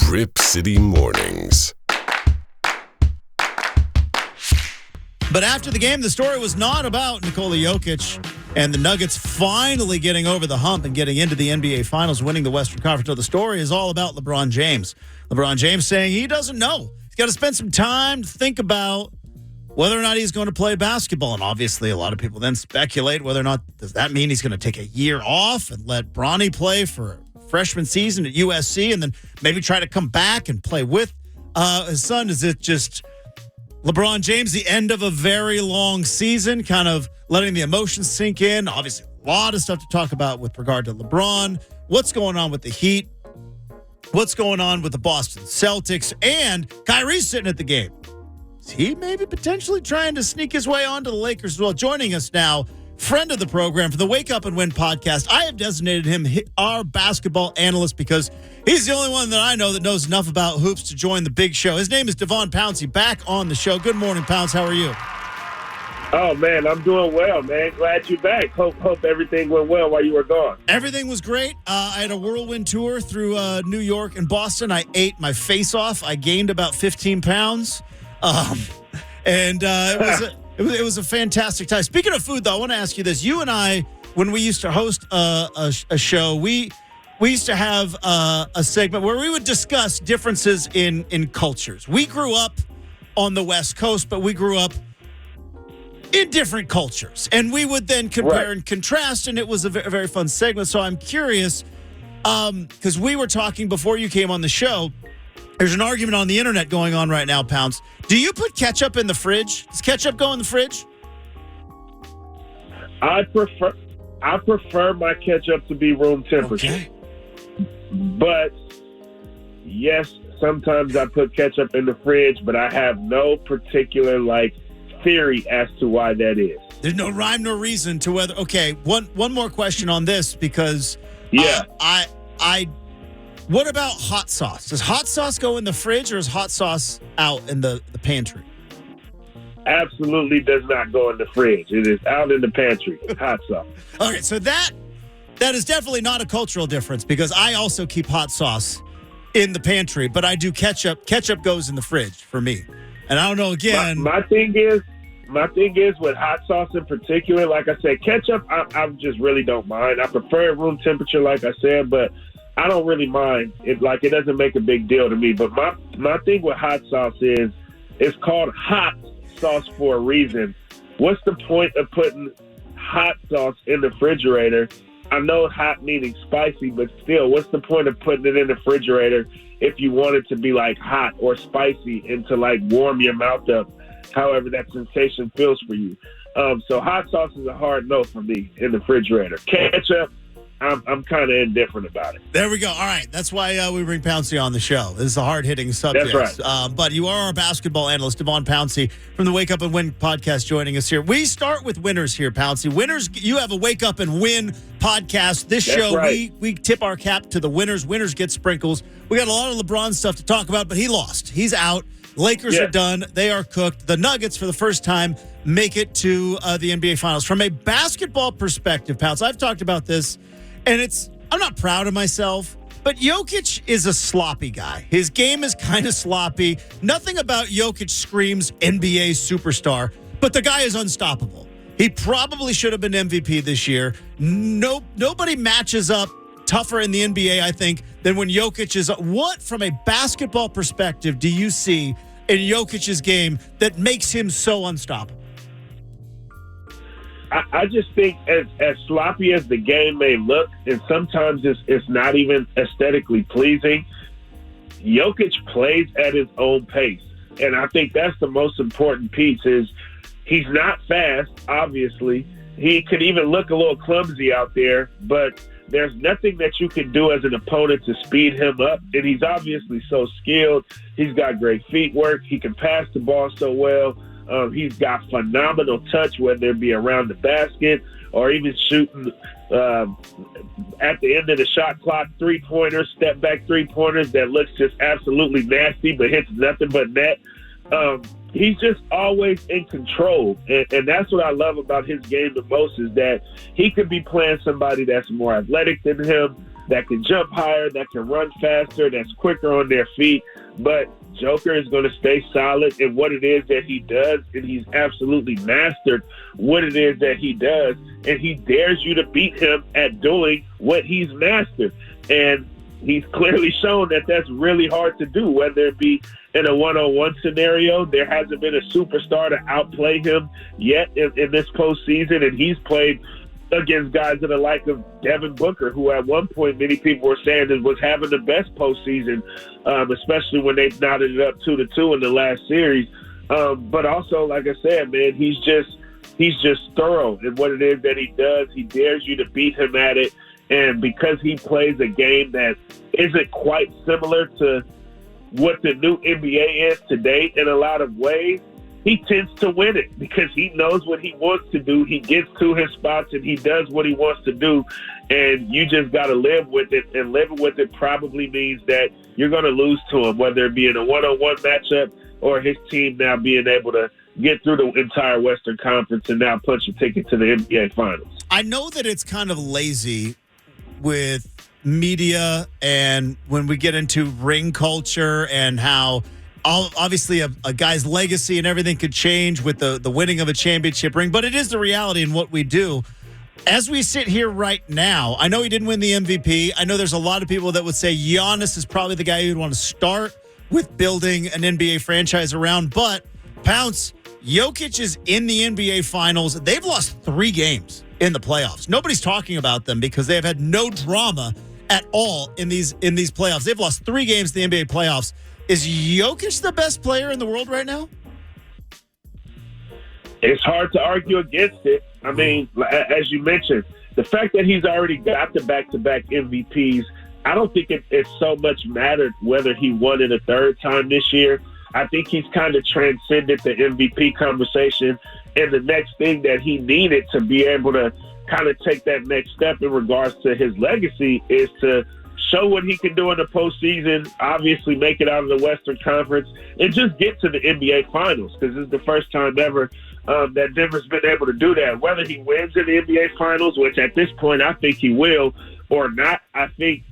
Rip City Mornings. But after the game, the story was not about Nikola Jokic and the Nuggets finally getting over the hump and getting into the NBA Finals, winning the Western Conference. No, the story is all about LeBron James. LeBron James saying he doesn't know. He's got to spend some time to think about whether or not he's going to play basketball. And obviously, a lot of people then speculate whether or not, does that mean he's going to take a year off and let Bronny play for a freshman season at USC and then maybe try to come back and play with his son? Is it just LeBron James, the end of a very long season, kind of letting the emotions sink in? Obviously, a lot of stuff to talk about with regard to LeBron. What's going on with the Heat? What's going on with the Boston Celtics? And Kyrie's sitting at the game. Is he maybe potentially trying to sneak his way onto the Lakers as well? Joining us now, friend of the program for the Wake Up and Win podcast. I have designated him our basketball analyst because he's the only one that I know that knows enough about hoops to join the big show. His name is Devon Pouncey, back on the show. Good morning, Pounce. How are you? Oh, man, I'm doing well, man. Glad you're back. Hope everything went well while you were gone. Everything was great. I had a whirlwind tour through New York and Boston. I ate my face off. I gained about 15 pounds. It was a fantastic time. Speaking of food, though, I want to ask you this. You and I, when we used to host a show, we used to have a segment where we would discuss differences in cultures. We grew up on the West Coast, but we grew up in different cultures. And we would then compare and contrast, and it was a very fun segment. So I'm curious, because we were talking before you came on the show. There's an argument on the internet going on right now, Pounce. Do you put ketchup in the fridge? Does ketchup go in the fridge? I prefer my ketchup to be room temperature. Okay. But yes, sometimes I put ketchup in the fridge, but I have no particular theory as to why that is. There's no rhyme nor reason to whether. Okay, one more question on this because what about hot sauce? Does hot sauce go in the fridge or is hot sauce out in the pantry? Absolutely does not go in the fridge. It is out in the pantry. Hot sauce. Okay, so that is definitely not a cultural difference because I also keep hot sauce in the pantry, but I do ketchup. Ketchup goes in the fridge for me. And I don't know, again. My thing is with hot sauce in particular, like I said, ketchup, I just really don't mind. I prefer room temperature, like I said, but I don't really mind. It doesn't make a big deal to me. But my thing with hot sauce is it's called hot sauce for a reason. What's the point of putting hot sauce in the refrigerator? I know hot meaning spicy, but still, what's the point of putting it in the refrigerator if you want it to be hot or spicy and to warm your mouth up, however that sensation feels for you? So hot sauce is a hard no for me in the refrigerator. Ketchup, I'm kind of indifferent about it. There we go. All right. That's why we bring Pouncey on the show. This is a hard-hitting subject. That's right. But you are our basketball analyst, Devon Pouncey, from the Wake Up and Win podcast, joining us here. We start with winners here, Pouncey. Winners, you have a Wake Up and Win podcast. This That's show, right. we tip our cap to the winners. Winners get sprinkles. We got a lot of LeBron stuff to talk about, but he lost. He's out. Lakers are done. They are cooked. The Nuggets, for the first time, make it to the NBA Finals. From a basketball perspective, Pounce, I've talked about this, and I'm not proud of myself, but Jokic is a sloppy guy. His game is kind of sloppy. Nothing about Jokic screams NBA superstar, but the guy is unstoppable. He probably should have been MVP this year. Nobody matches up tougher in the NBA, I think, than when Jokic is. What, from a basketball perspective, do you see in Jokic's game that makes him so unstoppable? I just think as sloppy as the game may look, and sometimes it's not even aesthetically pleasing, Jokic plays at his own pace. And I think that's the most important piece is he's not fast, obviously. He could even look a little clumsy out there, but there's nothing that you can do as an opponent to speed him up. And he's obviously so skilled. He's got great feet work. He can pass the ball so well. He's got phenomenal touch, whether it be around the basket or even shooting at the end of the shot clock, three-pointers, step-back three-pointers that looks just absolutely nasty but hits nothing but net. He's just always in control, and that's what I love about his game the most is that he could be playing somebody that's more athletic than him, that can jump higher, that can run faster, that's quicker on their feet. But Joker is going to stay solid in what it is that he does, and he's absolutely mastered what it is that he does, and he dares you to beat him at doing what he's mastered. And he's clearly shown that that's really hard to do, whether it be in a one-on-one scenario. There hasn't been a superstar to outplay him yet in this postseason, and he's played against guys that are like of Devin Booker, who at one point many people were saying was having the best postseason, especially when they knotted it up 2-2 in the last series. But also, like I said, man, he's just thorough in what it is that he does. He dares you to beat him at it. And because he plays a game that isn't quite similar to what the new NBA is today in a lot of ways, he tends to win it because he knows what he wants to do. He gets to his spots and he does what he wants to do. And you just got to live with it. And living with it probably means that you're going to lose to him, whether it be in a one-on-one matchup or his team now being able to get through the entire Western Conference and now punch a ticket to the NBA Finals. I know that it's kind of lazy with media and when we get into ring culture and how obviously a guy's legacy and everything could change with the winning of a championship ring, but it is the reality in what we do. As we sit here right now, I know he didn't win the MVP. I know there's a lot of people that would say Giannis is probably the guy you'd want to start with building an NBA franchise around, but Pounce, Jokic is in the NBA Finals. They've lost 3 games in the playoffs. Nobody's talking about them because they have had no drama at all in these playoffs. They've lost 3 games in the NBA playoffs. Is Jokic the best player in the world right now? It's hard to argue against it. I mean, as you mentioned, the fact that he's already got the back-to-back MVPs, I don't think it so much mattered whether he won it a third time this year. I think he's kind of transcended the MVP conversation. And the next thing that he needed to be able to kind of take that next step in regards to his legacy is to show what he can do in the postseason, obviously make it out of the Western Conference, and just get to the NBA Finals, because this is the first time ever that Denver's been able to do that. Whether he wins in the NBA Finals, which at this point I think he will, or not, I think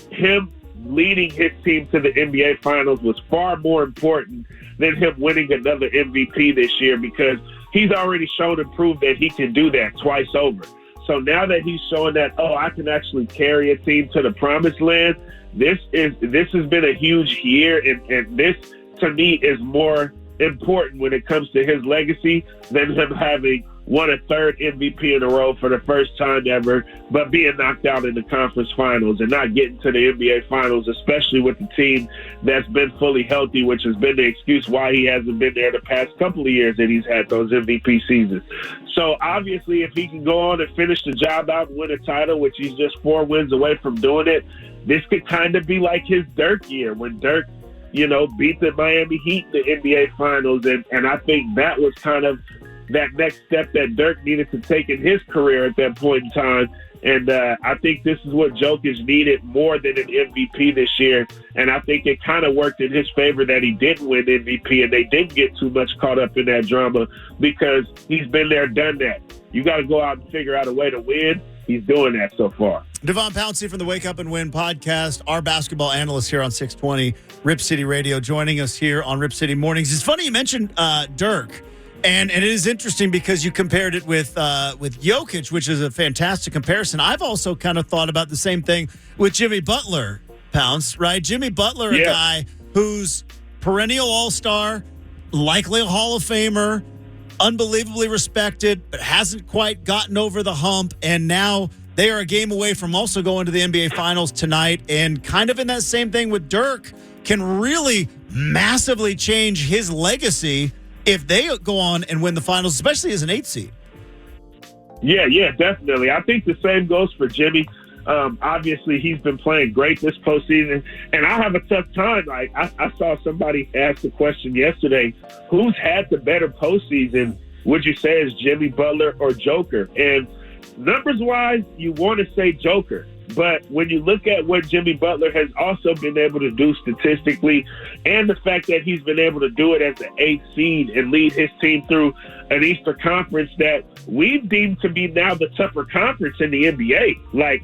him leading his team to the NBA Finals was far more important than him winning another MVP this year, because he's already shown and proved that he can do that twice over. So now that he's showing that, I can actually carry a team to the promised land, this has been a huge year, and this, to me, is more important when it comes to his legacy than him having won a third MVP in a row for the first time ever, but being knocked out in the conference finals and not getting to the NBA Finals, especially with the team that's been fully healthy, which has been the excuse why he hasn't been there the past couple of years that he's had those MVP seasons. So obviously, if he can go on and finish the job out and win a title, which he's just 4 wins away from doing it, this could kind of be like his Dirk year when Dirk, beat the Miami Heat in the NBA Finals. And I think that was kind of that next step that Dirk needed to take in his career at that point in time. And I think this is what Jokic needed more than an MVP this year. And I think it kind of worked in his favor that he didn't win MVP and they didn't get too much caught up in that drama, because he's been there, done that. You got to go out and figure out a way to win. He's doing that so far. Devon Pouncey from the Wake Up and Win podcast, our basketball analyst here on 620 Rip City Radio, joining us here on Rip City Mornings. It's funny you mentioned Dirk. And it is interesting because you compared it with Jokic, which is a fantastic comparison. I've also kind of thought about the same thing with Jimmy Butler, Pounce, right? Jimmy Butler, a guy who's perennial all-star, likely a Hall of Famer, unbelievably respected, but hasn't quite gotten over the hump. And now they are a game away from also going to the NBA Finals tonight. And kind of in that same thing with Dirk, can really massively change his legacy if they go on and win the finals, especially as an 8 seed. Yeah, definitely. I think the same goes for Jimmy. Obviously, he's been playing great this postseason, and I have a tough time. Like I saw somebody ask the question yesterday, who's had the better postseason, would you say is Jimmy Butler or Joker? And numbers-wise, you want to say Joker. But when you look at what Jimmy Butler has also been able to do statistically, and the fact that he's been able to do it as an 8th seed and lead his team through an Eastern Conference that we've deemed to be now the tougher conference in the NBA. Like,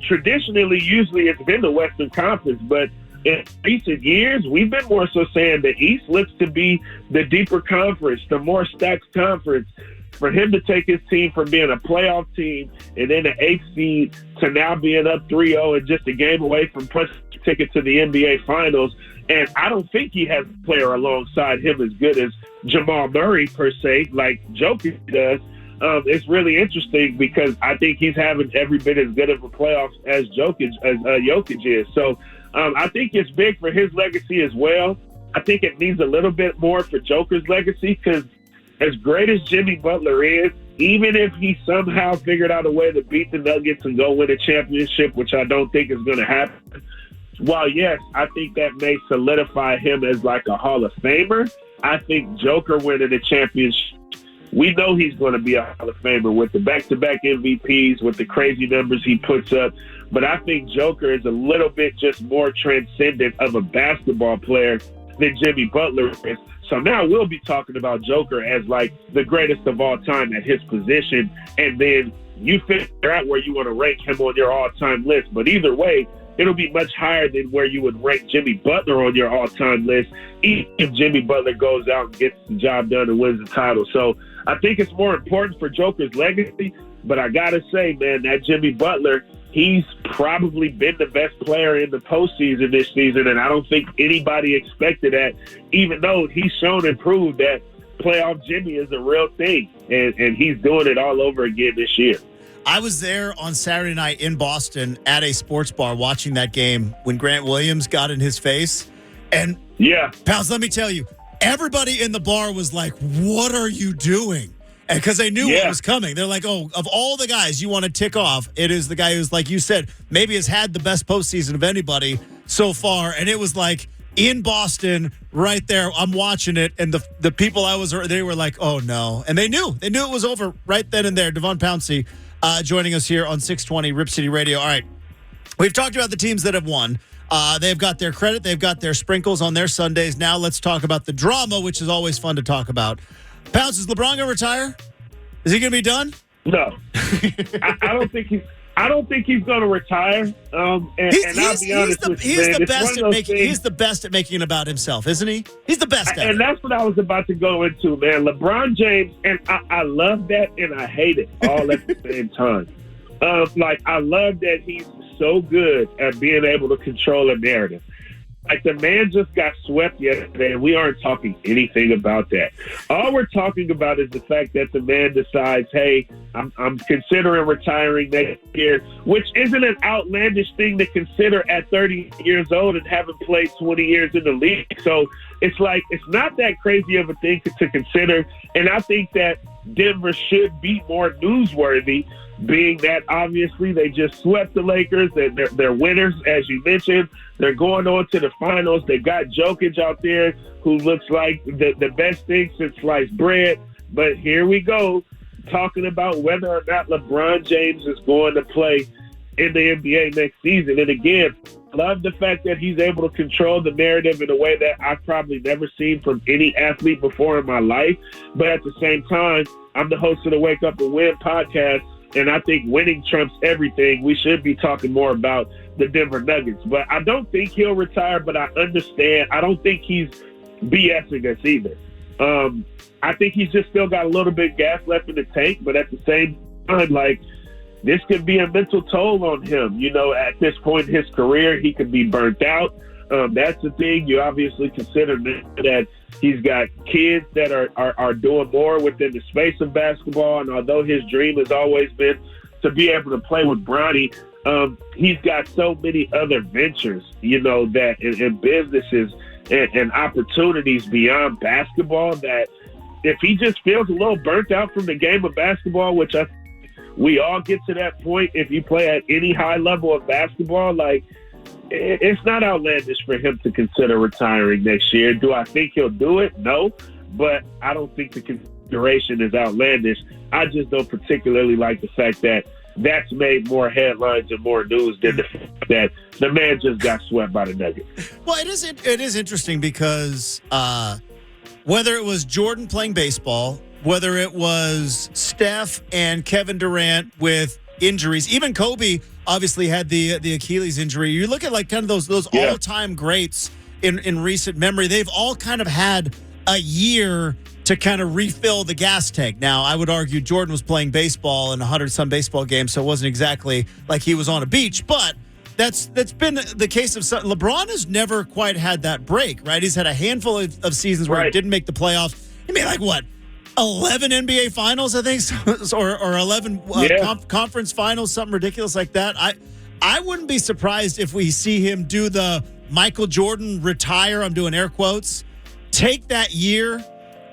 traditionally, usually it's been the Western Conference, but in recent years, we've been more so saying the East looks to be the deeper conference, the more stacked conference. For him to take his team from being a playoff team and then an 8th seed to now being up 3-0 and just a game away from punching a ticket to the NBA Finals. And I don't think he has a player alongside him as good as Jamal Murray, per se, like Jokic does. It's really interesting because I think he's having every bit as good of a playoffs as Jokic is. So I think it's big for his legacy as well. I think it means a little bit more for Joker's legacy because as great as Jimmy Butler is, even if he somehow figured out a way to beat the Nuggets and go win a championship, which I don't think is going to happen, while yes, I think that may solidify him as like a Hall of Famer, I think Joker winning a championship, we know he's going to be a Hall of Famer with the back-to-back MVPs, with the crazy numbers he puts up. But I think Joker is a little bit just more transcendent of a basketball player than Jimmy Butler is. So now we'll be talking about Joker as like the greatest of all time at his position. And then you figure out where you want to rank him on your all-time list. But either way, it'll be much higher than where you would rank Jimmy Butler on your all-time list, even if Jimmy Butler goes out and gets the job done and wins the title. So I think it's more important for Joker's legacy. But I got to say, man, that Jimmy Butler, he's probably been the best player in the postseason this season, and I don't think anybody expected that, even though he's shown and proved that playoff Jimmy is a real thing, and he's doing it all over again this year. I was there on Saturday night in Boston at a sports bar watching that game when Grant Williams got in his face. And, yeah, pals, let me tell you, everybody in the bar was like, what are you doing? Because they knew what was coming. They're like, oh, of all the guys you want to tick off, it is the guy who's, like you said, maybe has had the best postseason of anybody so far. And it was like in Boston right there. I'm watching it. And the people they were like, oh, no. And they knew it was over right then and there. Devon Pouncey joining us here on 620 Rip City Radio. All right. We've talked about the teams that have won. They've got their credit. They've got their sprinkles on their Sundays. Now let's talk about the drama, which is always fun to talk about. Pounce, is LeBron going to retire? Is he going to be done? No, I don't think he's. I don't think he's going to retire. And I'll be honest with you, man, he's the best at making it about himself, isn't he? He's the best at it. And that's what I was about to go into, man. LeBron James, and I love that and I hate it all at the same time. I love that he's so good at being able to control a narrative. Like, the man just got swept yesterday, and we aren't talking anything about that. All we're talking about is the fact that the man decides, hey, I'm considering retiring next year, which isn't an outlandish thing to consider at 30 years old and having played 20 years in the league. So it's like, it's not that crazy of a thing to consider. And I think that Denver should be more newsworthy, being that obviously they just swept the Lakers. They're winners, as you mentioned. They're going on to the finals. They got Jokic out there, who looks like the best thing since sliced bread. But here we go, talking about whether or not LeBron James is going to play in the NBA next season. And again, I love the fact that he's able to control the narrative in a way that I've probably never seen from any athlete before in my life. But at the same time, I'm the host of the Wake Up and Win podcast, and I think winning trumps everything. We should be talking more about the Denver Nuggets. But I don't think he'll retire, but I understand. I don't think he's BSing us either. I think he's just still got a little bit of gas left in the tank, but at the same time, like, this could be a mental toll on him. You know, at this point in his career, he could be burnt out. That's the thing. You obviously consider that he's got kids that are doing more within the space of basketball. And although his dream has always been to be able to play with Bronny, he's got so many other ventures, you know, that in businesses and opportunities beyond basketball, that if he just feels a little burnt out from the game of basketball, which we all get to that point if you play at any high level of basketball, like, it's not outlandish for him to consider retiring next year. Do I think he'll do it? No, but I don't think the consideration is outlandish. I just don't particularly like the fact that that's made more headlines and more news than the fact that the man just got swept by the Nuggets. Well, it is interesting because whether it was Jordan playing baseball, whether it was Steph and Kevin Durant with injuries, even Kobe obviously had the Achilles injury. You look at like kind of those all-time greats in recent memory. They've all kind of had a year to kind of refill the gas tank. Now, I would argue Jordan was playing baseball in 100-some baseball games, so it wasn't exactly like he was on a beach, but that's been the case of some. LeBron has never quite had that break, right? He's had a handful of seasons where he didn't make the playoffs. He made 11 NBA finals, I think, or 11 conference finals, something ridiculous like that. I wouldn't be surprised if we see him do the Michael Jordan retire, I'm doing air quotes, take that year,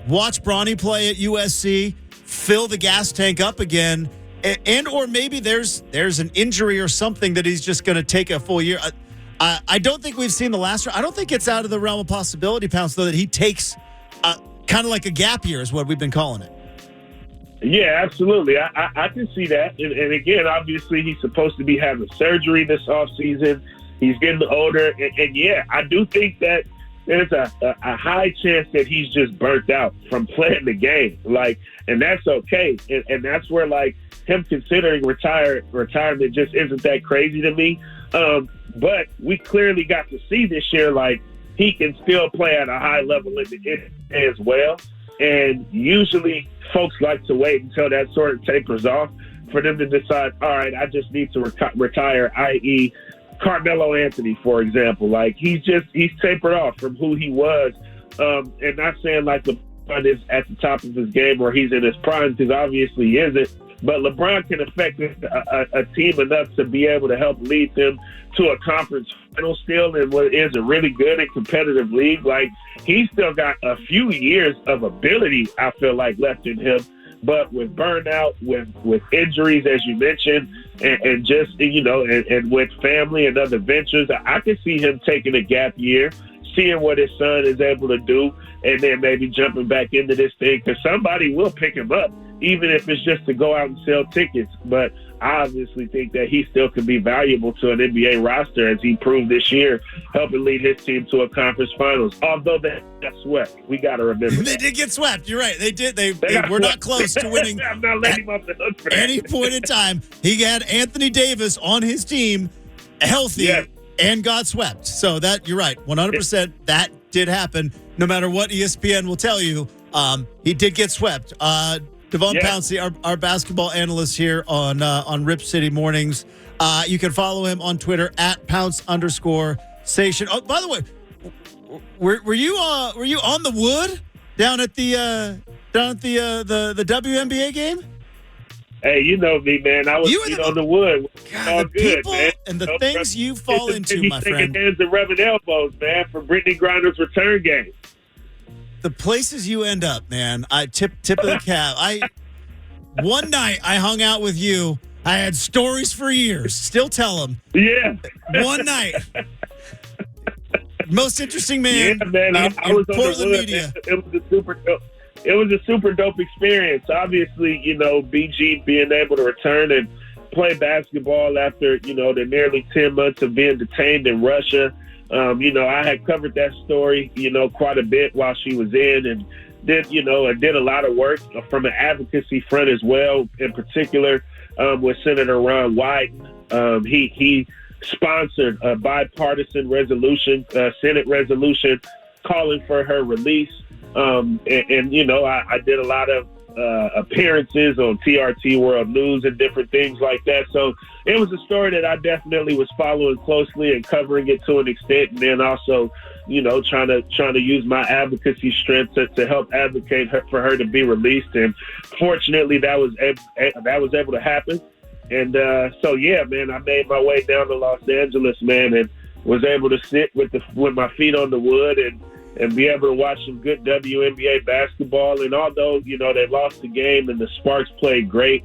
watch Bronny play at USC, fill the gas tank up again, and or maybe there's an injury or something that he's just going to take a full year. I don't think we've seen the last round. I don't think it's out of the realm of possibility, Pounce, though, that he takes kind of like a gap year is what we've been calling it. Yeah, absolutely. I can see that. And again, obviously, he's supposed to be having surgery this offseason. He's getting older. And yeah, I do think that there's a high chance that he's just burnt out from playing the game. And that's okay. And that's where, him considering retirement just isn't that crazy to me. But we clearly got to see this year, he can still play at a high level in the NBA as well. And usually folks like to wait until that sort of tapers off for them to decide, all right, I just need to retire, i.e., Carmelo Anthony, for example. He's tapered off from who he was. And not saying LeBron is at the top of his game or he's in his prime, because obviously he isn't. But LeBron can affect a team enough to be able to help lead them to a conference final still in what is a really good and competitive league. He's still got a few years of ability, I feel like, left in him. But with burnout, with injuries, as you mentioned, and just, and with family and other ventures, I can see him taking a gap year, seeing what his son is able to do, and then maybe jumping back into this thing, because somebody will pick him up, even if it's just to go out and sell tickets. But I obviously think that he still can be valuable to an NBA roster, as he proved this year, helping lead his team to a conference finals. Although they got swept, we got to remember they did get swept. You're right. They did. They were not close to winning. I'm not letting him off the hook for that. Any point in time. He had Anthony Davis on his team, healthy, and got swept. So that you're right, 100%. That did happen. No matter what ESPN will tell you, he did get swept. Devon Pouncey, our basketball analyst here on Rip City Mornings. You can follow him on Twitter at @Pounce_Station. Oh, by the way, were you on the wood down at the WNBA game? Hey, you know me, man. I was on the wood. God, all the good, people man. and the things you fall into, my friend. Hands and rubbing elbows, man, for Brittany Griner's return game. The places you end up, man. I tip of the cap. One night I hung out with you. I had stories for years. Still tell them. Yeah. One night. Most interesting man. Yeah, man. I was Portland on the wood. media. It was a super dope. It was a super dope experience. Obviously, BG being able to return and play basketball after, the nearly 10 months of being detained in Russia. I had covered that story, quite a bit while she was in, and did a lot of work from an advocacy front as well, in particular with Senator Ron White. He sponsored a bipartisan resolution, Senate resolution, calling for her release. I did a lot of appearances on TRT World News and different things like that. So it was a story that I definitely was following closely and covering it to an extent. And then also, trying to use my advocacy strength to help advocate for her to be released. And fortunately that was able to happen. And so, yeah, man, I made my way down to Los Angeles, man, and was able to sit with my feet on the wood and be able to watch some good WNBA basketball. And although, they lost the game and the Sparks played great,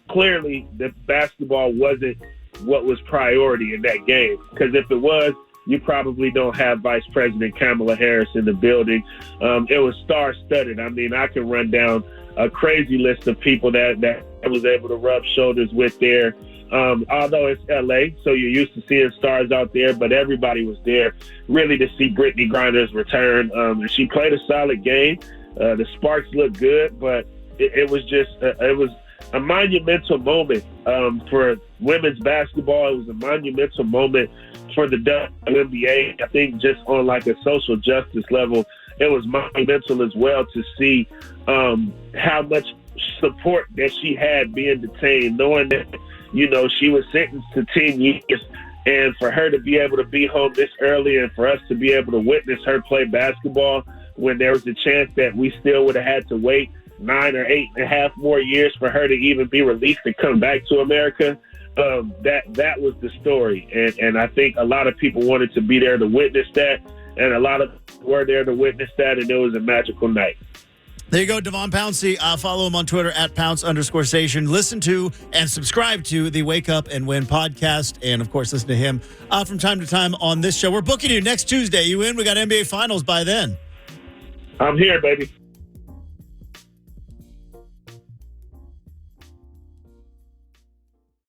clearly the basketball wasn't what was priority in that game. Because if it was, you probably don't have Vice President Kamala Harris in the building. It was star-studded. I mean, I can run down a crazy list of people that I was able to rub shoulders with there. Although it's LA, so you're used to seeing stars out there, but everybody was there really to see Brittany Griner's return. And she played a solid game. The Sparks looked good, but it was just a monumental moment for women's basketball. It was a monumental moment for the WNBA. I think just on like a social justice level, it was monumental as well to see how much support that she had being detained, knowing that, she was sentenced to 10 years. And for her to be able to be home this early and for us to be able to witness her play basketball when there was a chance that we still would have had to wait 9 or 8.5 more years for her to even be released and come back to America, that was the story. And I think a lot of people wanted to be there to witness that, and a lot of people were there to witness that, and it was a magical night. There you go, Devon Pouncey. Follow him on Twitter at @Pounce_station. Listen to and subscribe to the Wake Up and Win podcast. And, of course, listen to him from time to time on this show. We're booking you next Tuesday. You in? We got NBA Finals by then. I'm here, baby.